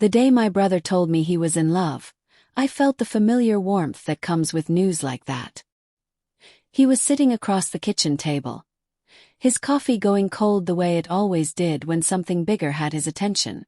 The day my brother told me he was in love, I felt the familiar warmth that comes with news like that. He was sitting across the kitchen table, his coffee going cold the way it always did when something bigger had his attention.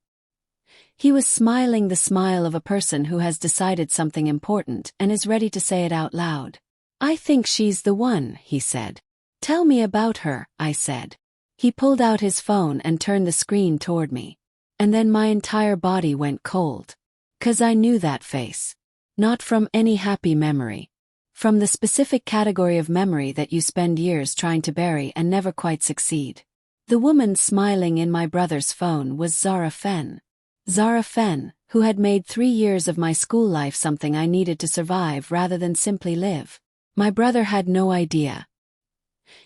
He was smiling the smile of a person who has decided something important and is ready to say it out loud. "I think she's the one," he said. "Tell me about her," I said. He pulled out his phone and turned the screen toward me. And then my entire body went cold. 'Cause I knew that face. Not from any happy memory. From the specific category of memory that you spend years trying to bury and never quite succeed. The woman smiling in my brother's phone was Zara Fenn. Zara Fenn, who had made 3 years of my school life something I needed to survive rather than simply live. My brother had no idea.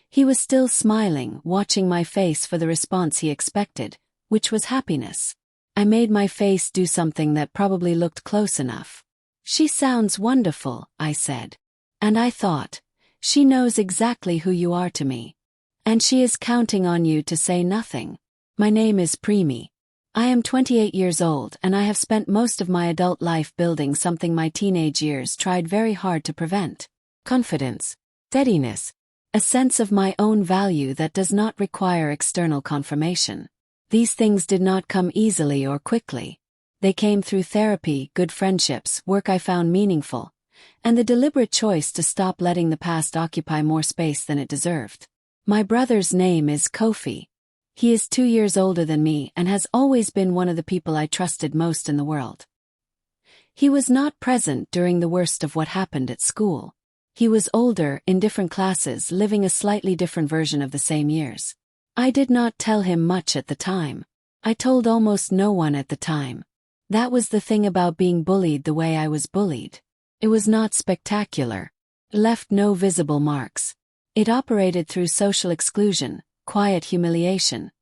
He was still smiling, watching my face for the response he expected, which was happiness. I made my face do something that probably looked close enough. "She sounds wonderful," I said. And I thought, she knows exactly who you are to me. And she is counting on you to say nothing. My name is Preemi. I am 28 years old and I have spent most of my adult life building something my teenage years tried very hard to prevent. Confidence. Steadiness. A sense of my own value that does not require external confirmation. These things did not come easily or quickly. They came through therapy, good friendships, work I found meaningful, and the deliberate choice to stop letting the past occupy more space than it deserved. My brother's name is Kofi. He is 2 years older than me and has always been one of the people I trusted most in the world. He was not present during the worst of what happened at school. He was older, in different classes, living a slightly different version of the same years. I did not tell him much at the time. I told almost no one at the time. That was the thing about being bullied the way I was bullied. It was not spectacular. It left no visible marks. It operated through social exclusion, quiet humiliation,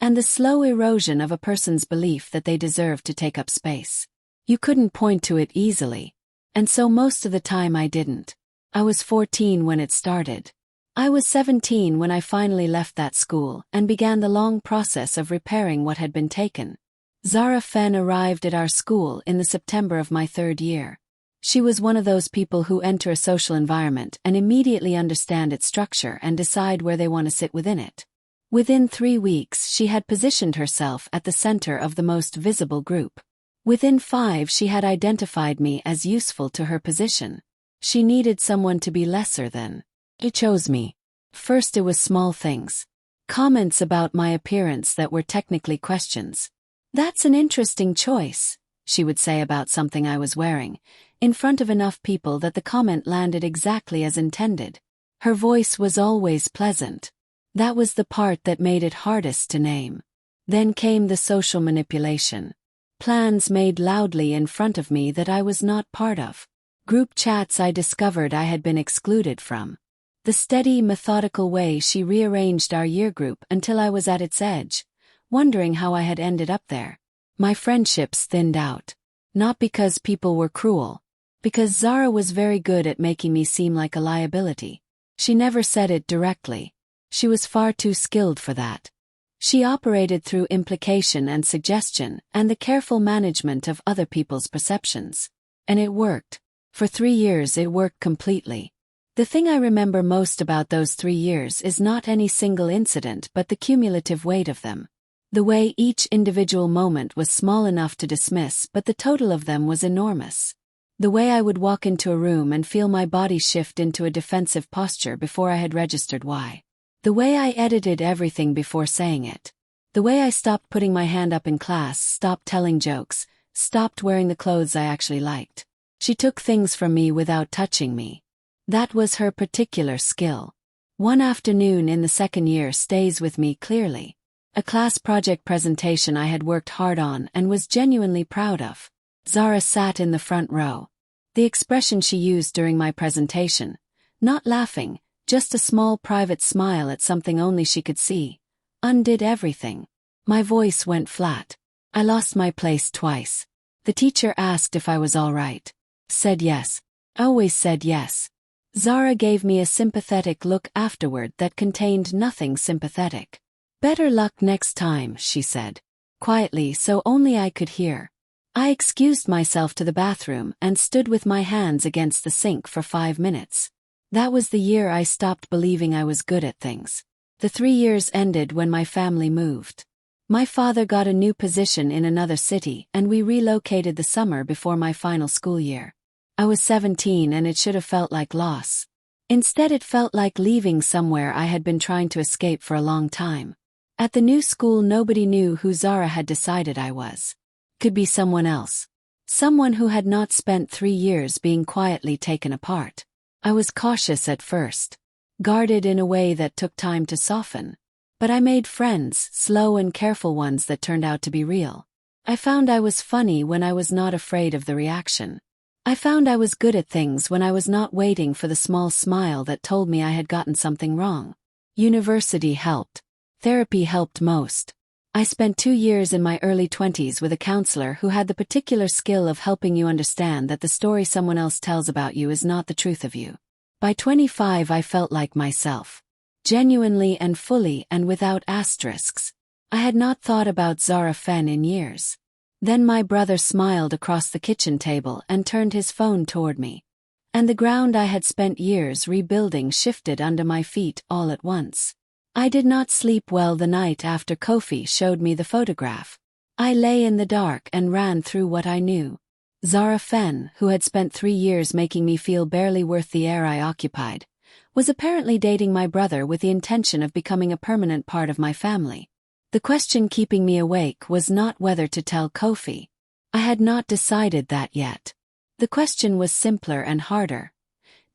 and the slow erosion of a person's belief that they deserved to take up space. You couldn't point to it easily. And so most of the time I didn't. I was 14 when it started. I was 17 when I finally left that school and began the long process of repairing what had been taken. Zara Fenn arrived at our school in the September of my 3rd year. She was one of those people who enter a social environment and immediately understand its structure and decide where they want to sit within it. Within 3 weeks, she had positioned herself at the center of the most visible group. Within 5, she had identified me as useful to her position. She needed someone to be lesser than. She chose me. First it was small things. Comments about my appearance that were technically questions. "That's an interesting choice," she would say about something I was wearing, in front of enough people that the comment landed exactly as intended. Her voice was always pleasant. That was the part that made it hardest to name. Then came the social manipulation. Plans made loudly in front of me that I was not part of. Group chats I discovered I had been excluded from. The steady, methodical way she rearranged our year group until I was at its edge, wondering how I had ended up there. My friendships thinned out. Not because people were cruel. Because Zara was very good at making me seem like a liability. She never said it directly. She was far too skilled for that. She operated through implication and suggestion and the careful management of other people's perceptions. And it worked. For 3 years it worked completely. The thing I remember most about those 3 years is not any single incident but the cumulative weight of them. The way each individual moment was small enough to dismiss but the total of them was enormous. The way I would walk into a room and feel my body shift into a defensive posture before I had registered why. The way I edited everything before saying it. The way I stopped putting my hand up in class, stopped telling jokes, stopped wearing the clothes I actually liked. She took things from me without touching me. That was her particular skill. One afternoon in the 2nd year stays with me clearly. A class project presentation I had worked hard on and was genuinely proud of. Zara sat in the front row. The expression she used during my presentation, not laughing, just a small private smile at something only she could see, undid everything. My voice went flat. I lost my place twice. The teacher asked if I was all right. Said yes. Always said yes. Zara gave me a sympathetic look afterward that contained nothing sympathetic. "Better luck next time," she said. Quietly so only I could hear. I excused myself to the bathroom and stood with my hands against the sink for 5 minutes. That was the year I stopped believing I was good at things. The 3 years ended when my family moved. My father got a new position in another city and we relocated the summer before my final school year. I was 17 and it should have felt like loss. Instead it felt like leaving somewhere I had been trying to escape for a long time. At the new school nobody knew who Zara had decided I was. Could be someone else. Someone who had not spent 3 years being quietly taken apart. I was cautious at first. Guarded in a way that took time to soften. But I made friends, slow and careful ones that turned out to be real. I found I was funny when I was not afraid of the reaction. I found I was good at things when I was not waiting for the small smile that told me I had gotten something wrong. University helped. Therapy helped most. I spent 2 years in my early 20s with a counselor who had the particular skill of helping you understand that the story someone else tells about you is not the truth of you. By 25 I felt like myself. Genuinely and fully and without asterisks. I had not thought about Zara Fenn in years. Then my brother smiled across the kitchen table and turned his phone toward me. And the ground I had spent years rebuilding shifted under my feet all at once. I did not sleep well the night after Kofi showed me the photograph. I lay in the dark and ran through what I knew. Zara Fenn, who had spent 3 years making me feel barely worth the air I occupied, was apparently dating my brother with the intention of becoming a permanent part of my family. The question keeping me awake was not whether to tell Kofi. I had not decided that yet. The question was simpler and harder.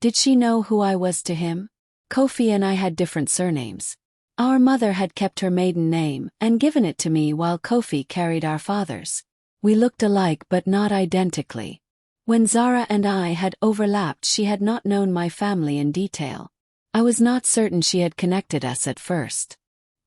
Did she know who I was to him? Kofi and I had different surnames. Our mother had kept her maiden name and given it to me while Kofi carried our father's. We looked alike but not identically. When Zara and I had overlapped, she had not known my family in detail. I was not certain she had connected us at first.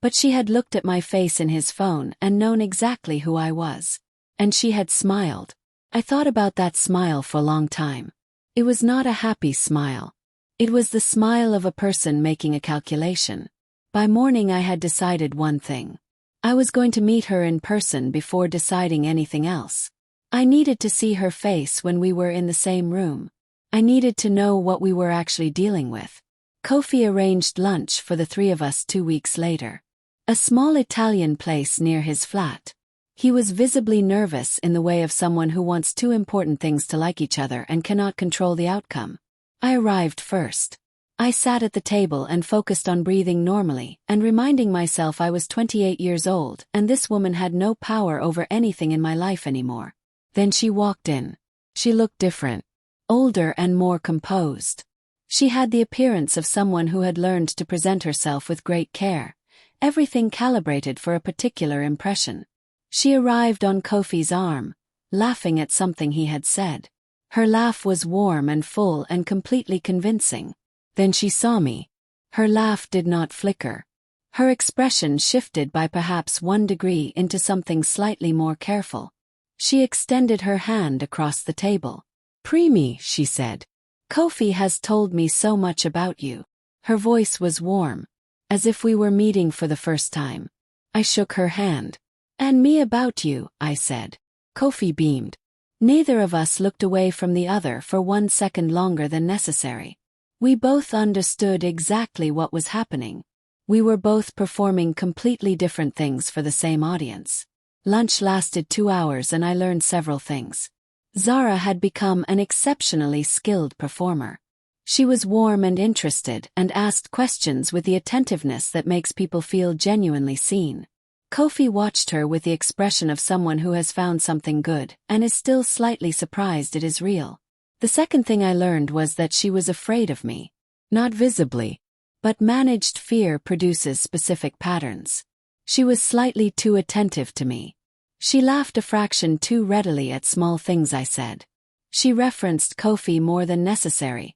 But she had looked at my face in his phone and known exactly who I was. And she had smiled. I thought about that smile for a long time. It was not a happy smile. It was the smile of a person making a calculation. By morning I had decided one thing. I was going to meet her in person before deciding anything else. I needed to see her face when we were in the same room. I needed to know what we were actually dealing with. Kofi arranged lunch for the 3 of us 2 weeks later. A small Italian place near his flat. He was visibly nervous in the way of someone who wants 2 important things to like each other and cannot control the outcome. I arrived first. I sat at the table and focused on breathing normally and reminding myself I was 28 years old and this woman had no power over anything in my life anymore. Then she walked in. She looked different. Older and more composed. She had the appearance of someone who had learned to present herself with great care. Everything calibrated for a particular impression. She arrived on Kofi's arm, laughing at something he had said. Her laugh was warm and full and completely convincing. Then she saw me. Her laugh did not flicker. Her expression shifted by perhaps 1 degree into something slightly more careful. She extended her hand across the table. "Primi," she said. "Kofi has told me so much about you." Her voice was warm. As if we were meeting for the first time. I shook her hand. "And me about you," I said. Kofi beamed. Neither of us looked away from the other for 1 second longer than necessary. We both understood exactly what was happening. We were both performing completely different things for the same audience. Lunch lasted 2 hours and I learned several things. Zara had become an exceptionally skilled performer. She was warm and interested and asked questions with the attentiveness that makes people feel genuinely seen. Kofi watched her with the expression of someone who has found something good and is still slightly surprised it is real. The second thing I learned was that she was afraid of me. Not visibly. But managed fear produces specific patterns. She was slightly too attentive to me. She laughed a fraction too readily at small things I said. She referenced Kofi more than necessary,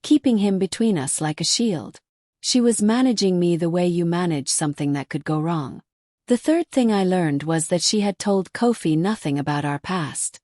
keeping him between us like a shield. She was managing me the way you manage something that could go wrong. The third thing I learned was that she had told Kofi nothing about our past.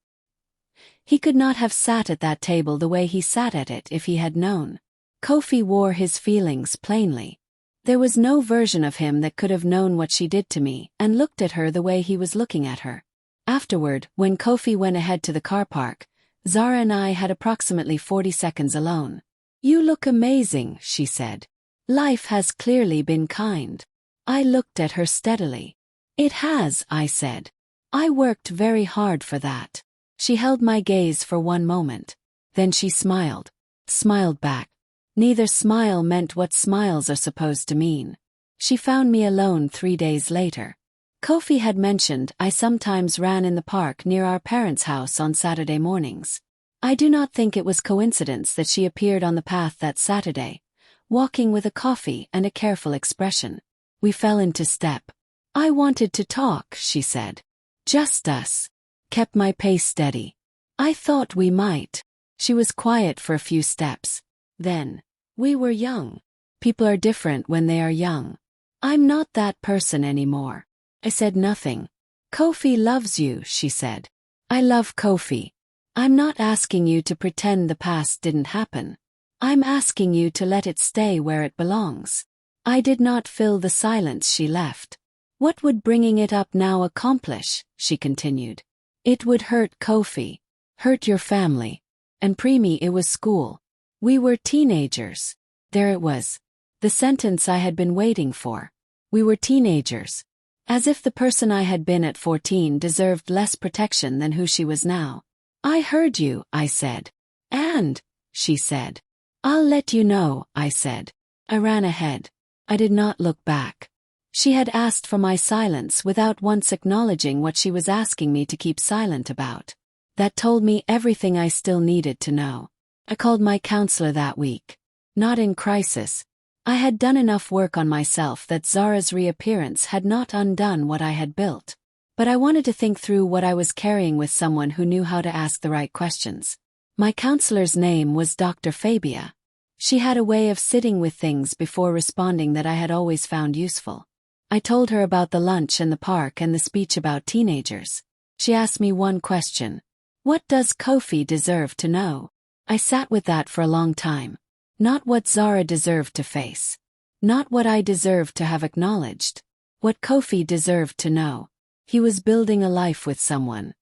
He could not have sat at that table the way he sat at it if he had known. Kofi wore his feelings plainly. There was no version of him that could have known what she did to me and looked at her the way he was looking at her. Afterward, when Kofi went ahead to the car park, Zara and I had approximately 40 seconds alone. "You look amazing," she said. "Life has clearly been kind." I looked at her steadily. "It has," I said. "I worked very hard for that." She held my gaze for one moment. Then she smiled. Smiled back. Neither smile meant what smiles are supposed to mean. She found me alone 3 days later. Kofi had mentioned I sometimes ran in the park near our parents' house on Saturday mornings. I do not think it was coincidence that she appeared on the path that Saturday, walking with a coffee and a careful expression. We fell into step. "I wanted to talk," she said. "Just us." Kept my pace steady. "I thought we might." She was quiet for a few steps. Then, "We were young. People are different when they are young. I'm not that person anymore." I said nothing. "Kofi loves you," she said. "I love Kofi. I'm not asking you to pretend the past didn't happen. I'm asking you to let it stay where it belongs." I did not fill the silence she left. "What would bringing it up now accomplish?" she continued. "It would hurt Kofi. Hurt your family. And Preemie, it was school. We were teenagers." There it was. The sentence I had been waiting for. We were teenagers. As if the person I had been at 14 deserved less protection than who she was now. "I heard you," I said. "And," she said. "I'll let you know," I said. I ran ahead. I did not look back. She had asked for my silence without once acknowledging what she was asking me to keep silent about. That told me everything I still needed to know. I called my counselor that week. Not in crisis. I had done enough work on myself that Zara's reappearance had not undone what I had built. But I wanted to think through what I was carrying with someone who knew how to ask the right questions. My counselor's name was Dr. Fabia. She had a way of sitting with things before responding that I had always found useful. I told her about the lunch and the park and the speech about teenagers. She asked me one question. "What does Kofi deserve to know?" I sat with that for a long time. Not what Zara deserved to face. Not what I deserved to have acknowledged. What Kofi deserved to know. He was building a life with someone.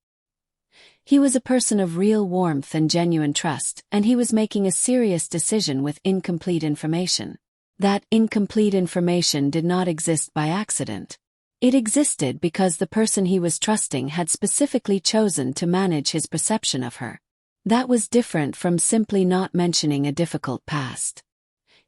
He was a person of real warmth and genuine trust, and he was making a serious decision with incomplete information. That incomplete information did not exist by accident. It existed because the person he was trusting had specifically chosen to manage his perception of her. That was different from simply not mentioning a difficult past.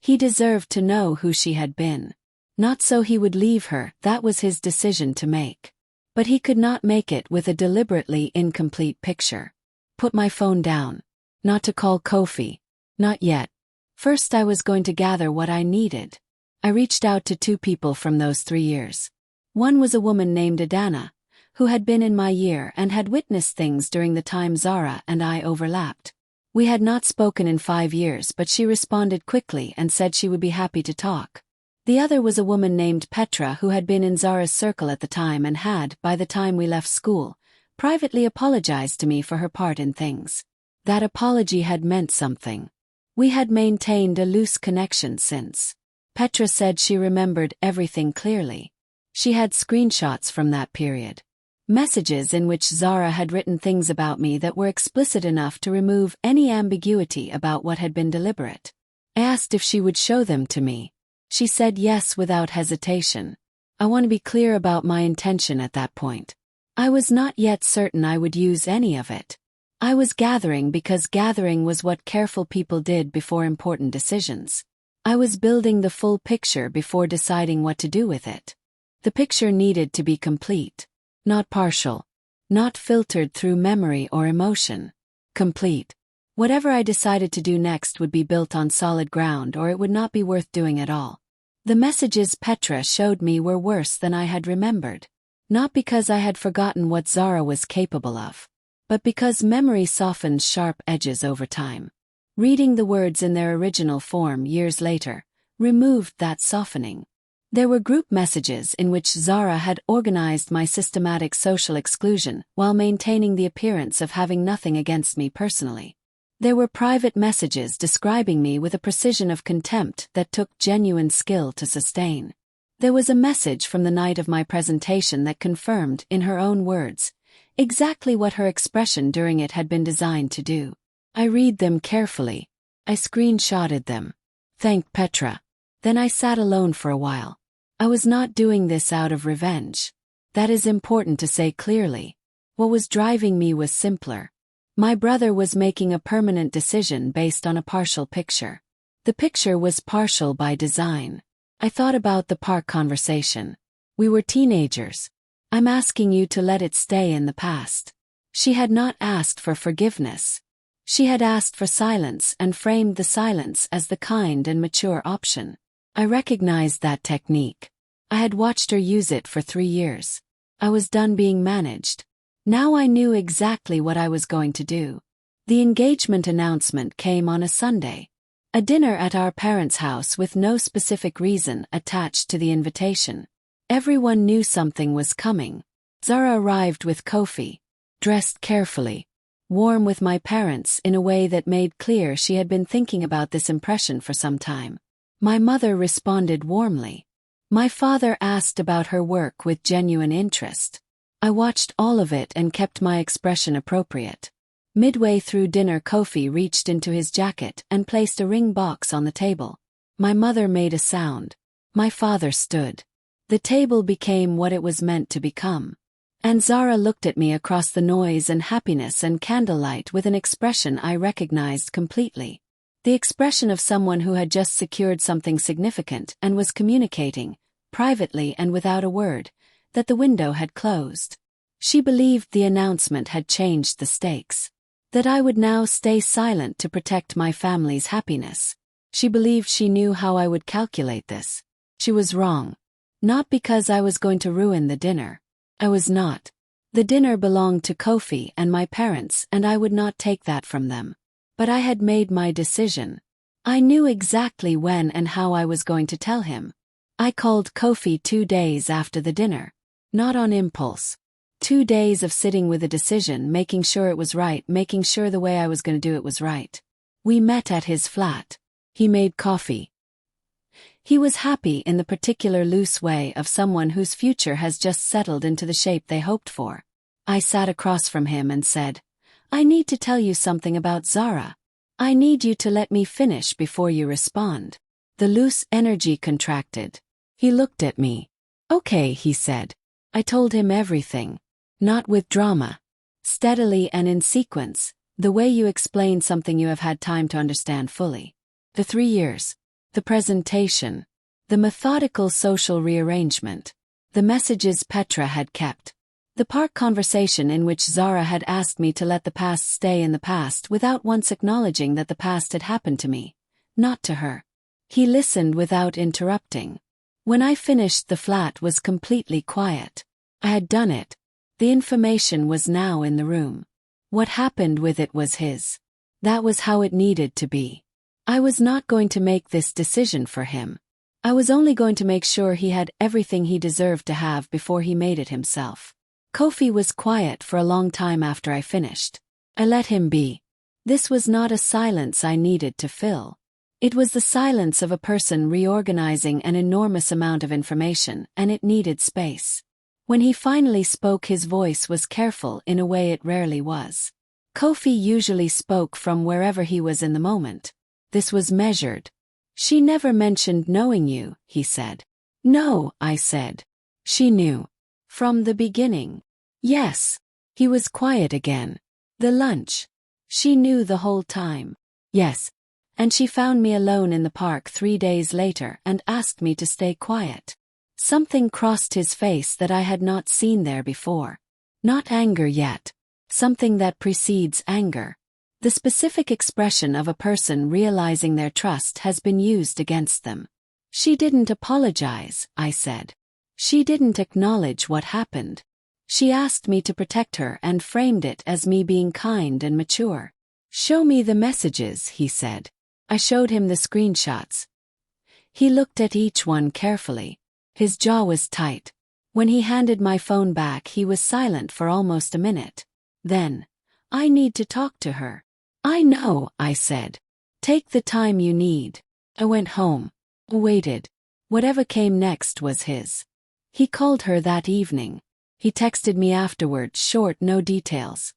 He deserved to know who she had been. Not so he would leave her, that was his decision to make. But he could not make it with a deliberately incomplete picture. Put my phone down. Not to call Kofi. Not yet. First I was going to gather what I needed. I reached out to 2 people from those 3 years. One was a woman named Adana, who had been in my year and had witnessed things during the time Zara and I overlapped. We had not spoken in 5 years, but she responded quickly and said she would be happy to talk. The other was a woman named Petra who had been in Zara's circle at the time and had, by the time we left school, privately apologized to me for her part in things. That apology had meant something. We had maintained a loose connection since. Petra said she remembered everything clearly. She had screenshots from that period. Messages in which Zara had written things about me that were explicit enough to remove any ambiguity about what had been deliberate. I asked if she would show them to me. She said yes without hesitation. I want to be clear about my intention at that point. I was not yet certain I would use any of it. I was gathering because gathering was what careful people did before important decisions. I was building the full picture before deciding what to do with it. The picture needed to be complete. Not partial. Not filtered through memory or emotion. Complete. Whatever I decided to do next would be built on solid ground or it would not be worth doing at all. The messages Petra showed me were worse than I had remembered. Not because I had forgotten what Zara was capable of, but because memory softens sharp edges over time. Reading the words in their original form years later removed that softening. There were group messages in which Zara had organized my systematic social exclusion while maintaining the appearance of having nothing against me personally. There were private messages describing me with a precision of contempt that took genuine skill to sustain. There was a message from the night of my presentation that confirmed, in her own words, Exactly what her expression during it had been designed to do. I read them carefully. I screenshotted them. Thanked Petra. Then I sat alone for a while. I was not doing this out of revenge. That is important to say clearly. What was driving me was simpler. My brother was making a permanent decision based on a partial picture. The picture was partial by design. I thought about the park conversation. We were teenagers. I'm asking you to let it stay in the past. She had not asked for forgiveness. She had asked for silence and framed the silence as the kind and mature option. I recognized that technique. I had watched her use it for 3 years. I was done being managed. Now I knew exactly what I was going to do. The engagement announcement came on a Sunday. A dinner at our parents' house with no specific reason attached to the invitation. Everyone knew something was coming. Zara arrived with Kofi, dressed carefully, warm with my parents in a way that made clear she had been thinking about this impression for some time. My mother responded warmly. My father asked about her work with genuine interest. I watched all of it and kept my expression appropriate. Midway through dinner, Kofi reached into his jacket and placed a ring box on the table. My mother made a sound. My father stood. The table became what it was meant to become. And Zara looked at me across the noise and happiness and candlelight with an expression I recognized completely. The expression of someone who had just secured something significant and was communicating, privately and without a word, that the window had closed. She believed the announcement had changed the stakes. That I would now stay silent to protect my family's happiness. She believed she knew how I would calculate this. She was wrong. Not because I was going to ruin the dinner. I was not. The dinner belonged to Kofi and my parents, and I would not take that from them. But I had made my decision. I knew exactly when and how I was going to tell him. I called Kofi 2 days after the dinner. Not on impulse. 2 days of sitting with a decision, making sure it was right, making sure the way I was going to do it was right. We met at his flat. He made coffee. He was happy in the particular loose way of someone whose future has just settled into the shape they hoped for. I sat across from him and said, I need to tell you something about Zara. I need you to let me finish before you respond. The loose energy contracted. He looked at me. Okay, he said. I told him everything. Not with drama. Steadily and in sequence, the way you explain something you have had time to understand fully. The 3 years. The presentation. The methodical social rearrangement. The messages Petra had kept. The park conversation in which Zara had asked me to let the past stay in the past without once acknowledging that the past had happened to me, not to her. He listened without interrupting. When I finished, the flat was completely quiet. I had done it. The information was now in the room. What happened with it was his. That was how it needed to be. I was not going to make this decision for him. I was only going to make sure he had everything he deserved to have before he made it himself. Kofi was quiet for a long time after I finished. I let him be. This was not a silence I needed to fill. It was the silence of a person reorganizing an enormous amount of information, and it needed space. When he finally spoke, his voice was careful in a way it rarely was. Kofi usually spoke from wherever he was in the moment. This was measured. She never mentioned knowing you, he said. No, I said. She knew. From the beginning. Yes. He was quiet again. The lunch. She knew the whole time. Yes. And she found me alone in the park 3 days later and asked me to stay quiet. Something crossed his face that I had not seen there before. Not anger yet. Something that precedes anger. The specific expression of a person realizing their trust has been used against them. She didn't apologize, I said. She didn't acknowledge what happened. She asked me to protect her and framed it as me being kind and mature. Show me the messages, he said. I showed him the screenshots. He looked at each one carefully. His jaw was tight. When he handed my phone back, he was silent for almost a minute. Then, I need to talk to her. I know, I said. Take the time you need. I went home. Waited. Whatever came next was his. He called her that evening. He texted me afterward, short, no details.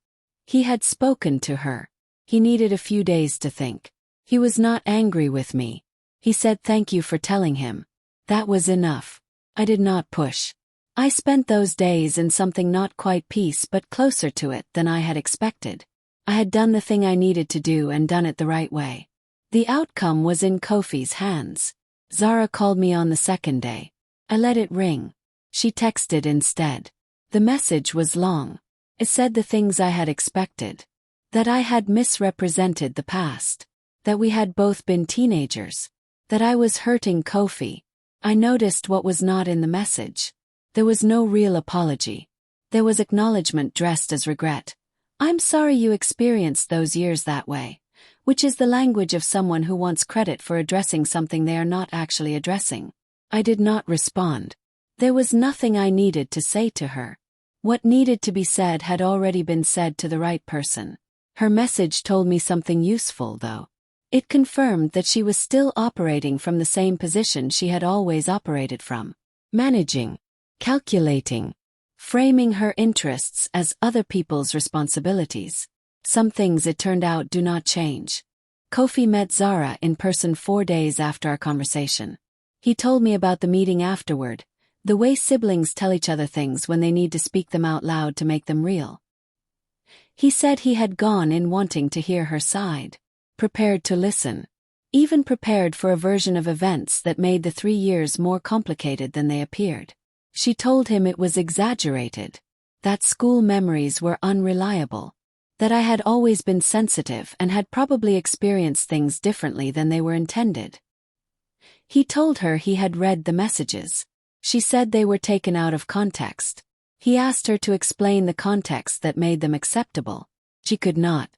He had spoken to her. He needed a few days to think. He was not angry with me. He said thank you for telling him. That was enough. I did not push. I spent those days in something not quite peace but closer to it than I had expected. I had done the thing I needed to do and done it the right way. The outcome was in Kofi's hands. Zara called me on the second day. I let it ring. She texted instead. The message was long. It said the things I had expected. That I had misrepresented the past. That we had both been teenagers. That I was hurting Kofi. I noticed what was not in the message. There was no real apology. There was acknowledgement dressed as regret. I'm sorry you experienced those years that way. Which is the language of someone who wants credit for addressing something they are not actually addressing. I did not respond. There was nothing I needed to say to her. What needed to be said had already been said to the right person. Her message told me something useful, though. It confirmed that she was still operating from the same position she had always operated from. Managing. Calculating. Framing her interests as other people's responsibilities. Some things, it turned out, do not change. Kofi met Zara in person 4 days after our conversation. He told me about the meeting afterward, the way siblings tell each other things when they need to speak them out loud to make them real. He said he had gone in wanting to hear her side, prepared to listen, even prepared for a version of events that made the 3 years more complicated than they appeared. She told him it was exaggerated, that school memories were unreliable, that I had always been sensitive and had probably experienced things differently than they were intended. He told her he had read the messages. She said they were taken out of context. He asked her to explain the context that made them acceptable. She could not.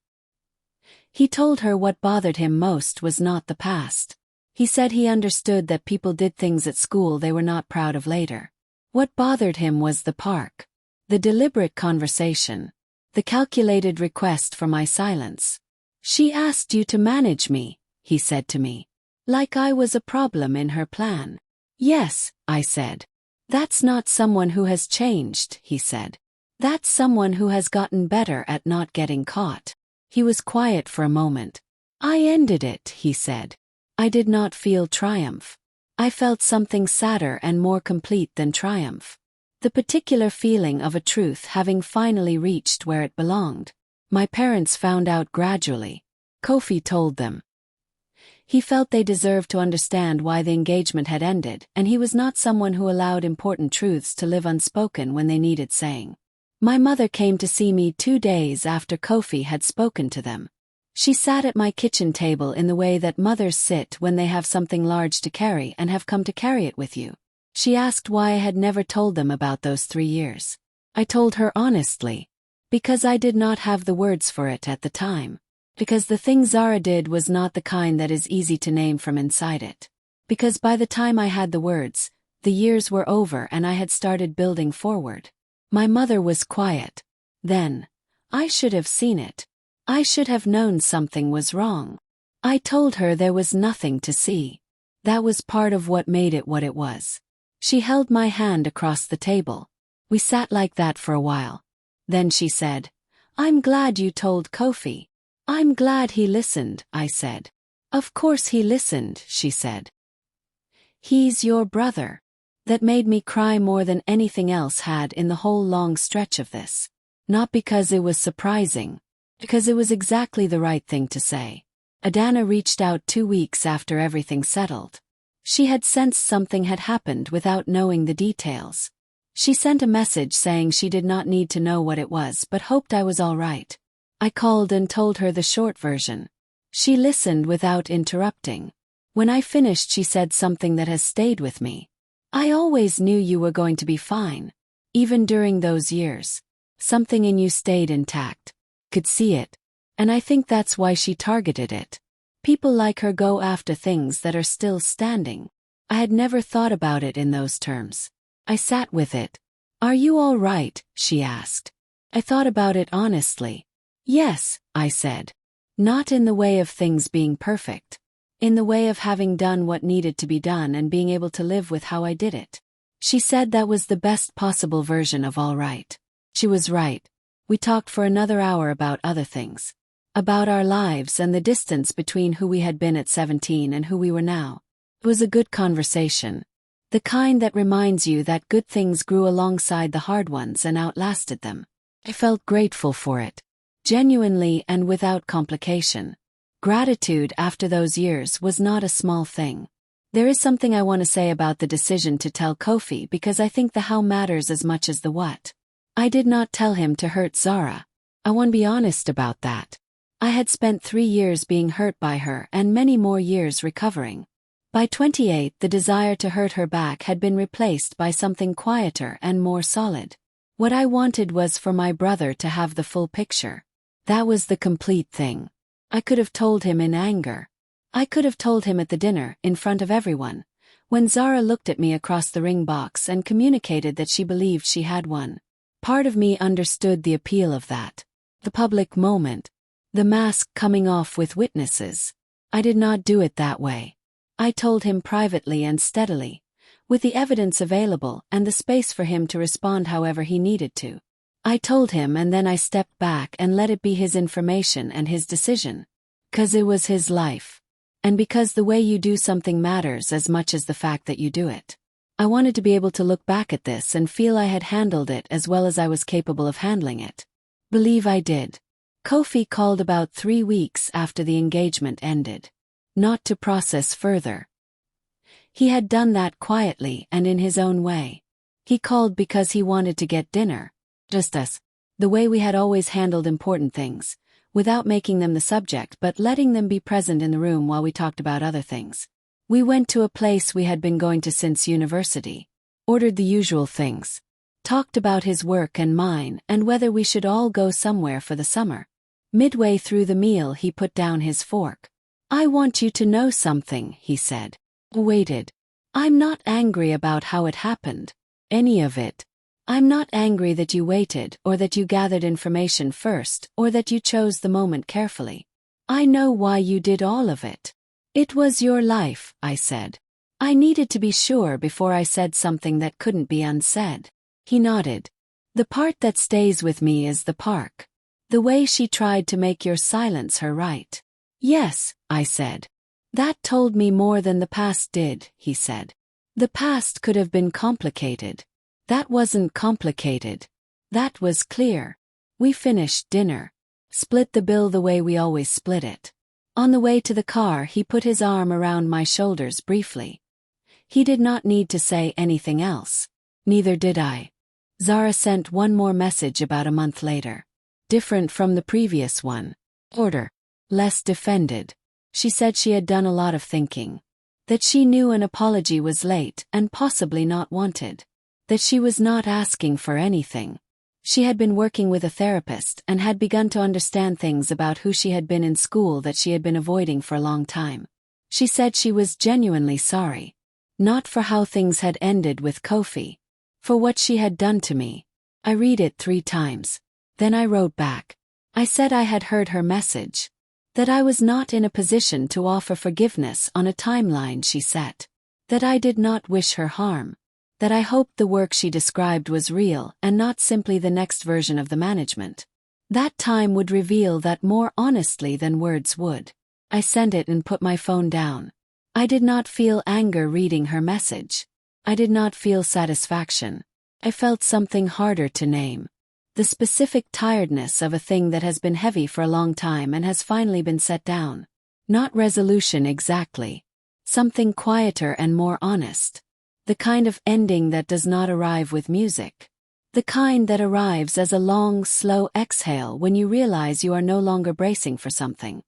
He told her what bothered him most was not the past. He said he understood that people did things at school they were not proud of later. What bothered him was the park. The deliberate conversation. The calculated request for my silence. She asked you to manage me, he said to me. Like I was a problem in her plan. Yes, I said. That's not someone who has changed, he said. That's someone who has gotten better at not getting caught. He was quiet for a moment. I ended it, he said. I did not feel triumph. I felt something sadder and more complete than triumph. The particular feeling of a truth having finally reached where it belonged. My parents found out gradually. Kofi told them. He felt they deserved to understand why the engagement had ended, and he was not someone who allowed important truths to live unspoken when they needed saying. My mother came to see me 2 days after Kofi had spoken to them. She sat at my kitchen table in the way that mothers sit when they have something large to carry and have come to carry it with you. She asked why I had never told them about those 3 years. I told her honestly. Because I did not have the words for it at the time. Because the thing Zara did was not the kind that is easy to name from inside it. Because by the time I had the words, the years were over and I had started building forward. My mother was quiet. Then. I should have seen it. I should have known something was wrong. I told her there was nothing to see. That was part of what made it what it was. She held my hand across the table. We sat like that for a while. Then she said, I'm glad you told Kofi. I'm glad he listened, I said. Of course he listened, she said. He's your brother. That made me cry more than anything else had in the whole long stretch of this. Not because it was surprising. Because it was exactly the right thing to say. Adana reached out 2 weeks after everything settled. She had sensed something had happened without knowing the details. She sent a message saying she did not need to know what it was but hoped I was all right. I called and told her the short version. She listened without interrupting. When I finished, she said something that has stayed with me. I always knew you were going to be fine. Even during those years. Something in you stayed intact. Could see it. And I think that's why she targeted it. People like her go after things that are still standing. I had never thought about it in those terms. I sat with it. Are you all right? She asked. I thought about it honestly. Yes, I said. Not in the way of things being perfect. In the way of having done what needed to be done and being able to live with how I did it. She said that was the best possible version of all right. She was right. We talked for another hour about other things. About our lives and the distance between who we had been at 17 and who we were now. It was a good conversation. The kind that reminds you that good things grew alongside the hard ones and outlasted them. I felt grateful for it. Genuinely and without complication. Gratitude after those years was not a small thing. There is something I want to say about the decision to tell Kofi because I think the how matters as much as the what. I did not tell him to hurt Zara. I want to be honest about that. I had spent 3 years being hurt by her and many more years recovering. By 28, the desire to hurt her back had been replaced by something quieter and more solid. What I wanted was for my brother to have the full picture. That was the complete thing. I could have told him in anger. I could have told him at the dinner, in front of everyone, when Zara looked at me across the ring box and communicated that she believed she had won. Part of me understood the appeal of that. The public moment. The mask coming off with witnesses. I did not do it that way. I told him privately and steadily, with the evidence available and the space for him to respond however he needed to. I told him and then I stepped back and let it be his information and his decision. 'Cause it was his life. And because the way you do something matters as much as the fact that you do it. I wanted to be able to look back at this and feel I had handled it as well as I was capable of handling it. Believe I did. Kofi called about 3 weeks after the engagement ended. Not to process further. He had done that quietly and in his own way. He called because he wanted to get dinner. Just us. The way we had always handled important things. Without making them the subject but letting them be present in the room while we talked about other things. We went to a place we had been going to since university. Ordered the usual things. Talked about his work and mine and whether we should all go somewhere for the summer. Midway through the meal he put down his fork. I want you to know something, he said. Waited. I'm not angry about how it happened. Any of it. I'm not angry that you waited or that you gathered information first or that you chose the moment carefully. I know why you did all of it. It was your life, I said. I needed to be sure before I said something that couldn't be unsaid. He nodded. The part that stays with me is the park. The way she tried to make your silence her right. Yes, I said. That told me more than the past did, he said. The past could have been complicated. That wasn't complicated. That was clear. We finished dinner. Split the bill the way we always split it. On the way to the car he put his arm around my shoulders briefly. He did not need to say anything else. Neither did I. Zara sent one more message about a month later. Different from the previous one. Order. Less defended. She said she had done a lot of thinking. That she knew an apology was late and possibly not wanted. That she was not asking for anything. She had been working with a therapist and had begun to understand things about who she had been in school that she had been avoiding for a long time. She said she was genuinely sorry. Not for how things had ended with Kofi. For what she had done to me. I read it 3 times. Then I wrote back. I said I had heard her message. That I was not in a position to offer forgiveness on a timeline she set. That I did not wish her harm. That I hoped the work she described was real and not simply the next version of the management. That time would reveal that more honestly than words would. I sent it and put my phone down. I did not feel anger reading her message. I did not feel satisfaction. I felt something harder to name. The specific tiredness of a thing that has been heavy for a long time and has finally been set down. Not resolution exactly. Something quieter and more honest. The kind of ending that does not arrive with music. The kind that arrives as a long, slow exhale when you realize you are no longer bracing for something.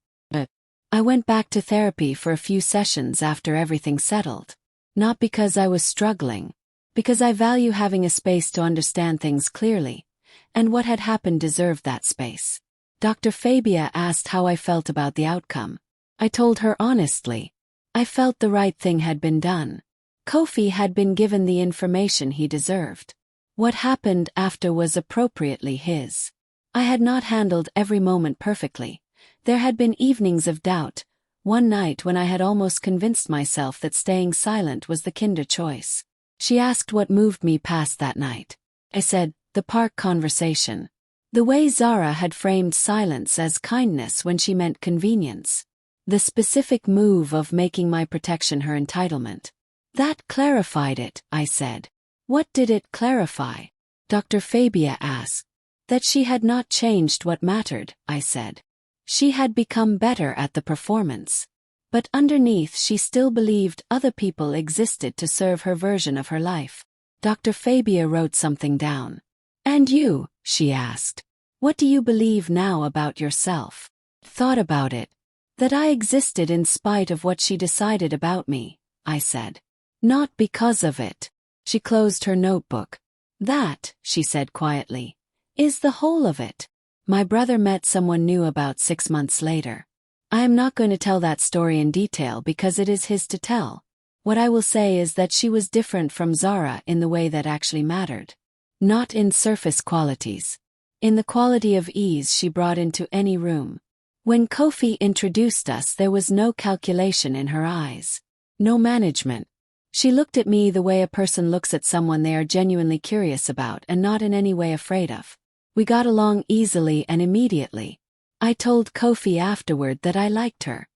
I went back to therapy for a few sessions after everything settled. Not because I was struggling. Because I value having a space to understand things clearly. And what had happened deserved that space. Dr. Fabia asked how I felt about the outcome. I told her honestly. I felt the right thing had been done. Kofi had been given the information he deserved. What happened after was appropriately his. I had not handled every moment perfectly. There had been evenings of doubt, one night when I had almost convinced myself that staying silent was the kinder choice. She asked what moved me past that night. I said, the park conversation. The way Zara had framed silence as kindness when she meant convenience. The specific move of making my protection her entitlement. That clarified it, I said. What did it clarify? Dr. Fabia asked. That she had not changed what mattered, I said. She had become better at the performance. But underneath she still believed other people existed to serve her version of her life. Dr. Fabia wrote something down. And you, she asked. What do you believe now about yourself? Thought about it. That I existed in spite of what she decided about me, I said. Not because of it. She closed her notebook. That, she said quietly, is the whole of it. My brother met someone new about 6 months later. I am not going to tell that story in detail because it is his to tell. What I will say is that she was different from Zara in the way that actually mattered. Not in surface qualities. In the quality of ease she brought into any room. When Kofi introduced us, there was no calculation in her eyes. No management. She looked at me the way a person looks at someone they are genuinely curious about and not in any way afraid of. We got along easily and immediately. I told Kofi afterward that I liked her.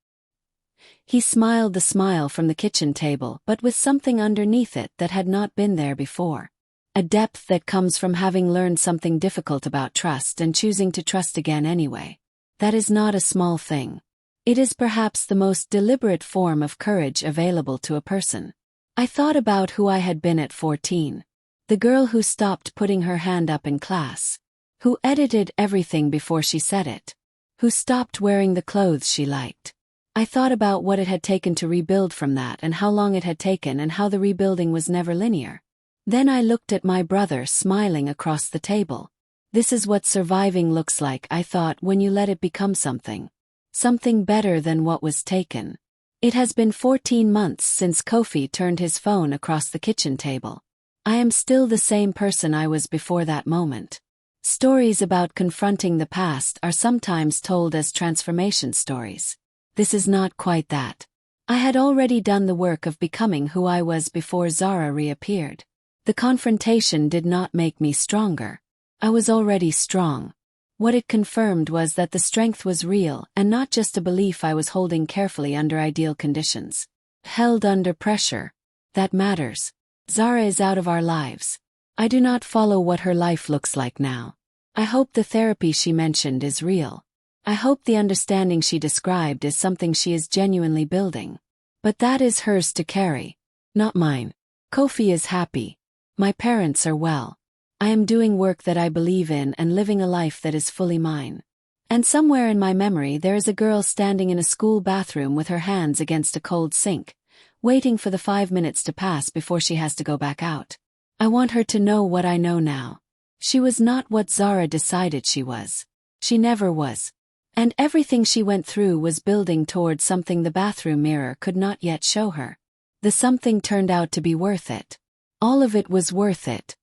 He smiled the smile from the kitchen table, but with something underneath it that had not been there before. A depth that comes from having learned something difficult about trust and choosing to trust again anyway. That is not a small thing. It is perhaps the most deliberate form of courage available to a person. I thought about who I had been at 14. The girl who stopped putting her hand up in class. Who edited everything before she said it. Who stopped wearing the clothes she liked. I thought about what it had taken to rebuild from that and how long it had taken and how the rebuilding was never linear. Then I looked at my brother smiling across the table. This is what surviving looks like, I thought, when you let it become something. Something better than what was taken. It has been 14 months since Kofi turned his phone across the kitchen table. I am still the same person I was before that moment. Stories about confronting the past are sometimes told as transformation stories. This is not quite that. I had already done the work of becoming who I was before Zara reappeared. The confrontation did not make me stronger. I was already strong. What it confirmed was that the strength was real and not just a belief I was holding carefully under ideal conditions. Held under pressure. That matters. Zara is out of our lives. I do not follow what her life looks like now. I hope the therapy she mentioned is real. I hope the understanding she described is something she is genuinely building. But that is hers to carry. Not mine. Kofi is happy. My parents are well. I am doing work that I believe in and living a life that is fully mine. And somewhere in my memory there is a girl standing in a school bathroom with her hands against a cold sink, waiting for the 5 minutes to pass before she has to go back out. I want her to know what I know now. She was not what Zara decided she was. She never was. And everything she went through was building toward something the bathroom mirror could not yet show her. The something turned out to be worth it. All of it was worth it.